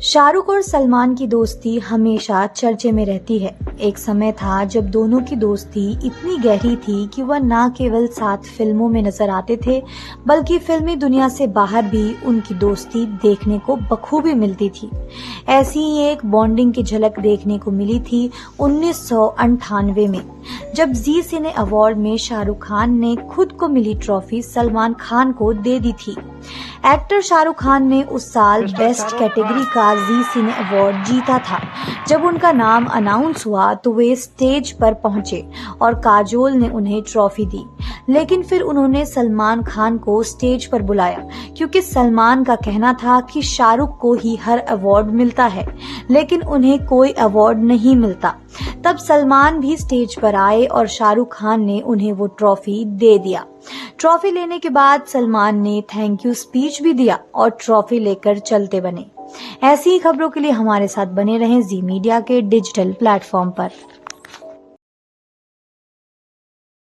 शाहरुख और सलमान की दोस्ती हमेशा चर्चे में रहती है। एक समय था जब दोनों की दोस्ती इतनी गहरी थी कि वह न केवल साथ फिल्मों में नजर आते थे, बल्कि फिल्मी दुनिया से बाहर भी उनकी दोस्ती देखने को बखूबी मिलती थी। ऐसी ही एक बॉन्डिंग की झलक देखने को मिली थी 1998 में, जब जी सिने अवार्ड में शाहरुख खान ने खुद को मिली ट्रॉफी सलमान खान को दे दी थी। एक्टर शाहरुख खान ने उस साल बेस्ट कैटेगरी का जी सिने अवार्ड जीता था। जब उनका नाम अनाउंस हुआ तो वे स्टेज पर पहुंचे और काजोल ने उन्हें ट्रॉफी दी, लेकिन फिर उन्होंने सलमान खान को स्टेज पर बुलाया, क्योंकि सलमान का कहना था कि शाहरुख को ही हर अवार्ड मिलता है, लेकिन उन्हें कोई अवार्ड नहीं मिलता। तब सलमान भी स्टेज पर आए और शाहरुख खान ने उन्हें वो ट्रॉफी दे दिया। ट्रॉफी लेने के बाद सलमान ने थैंक यू स्पीच भी दिया और ट्रॉफी लेकर चलते बने। ऐसी ही खबरों के लिए हमारे साथ बने रहें जी मीडिया के डिजिटल प्लेटफॉर्म पर।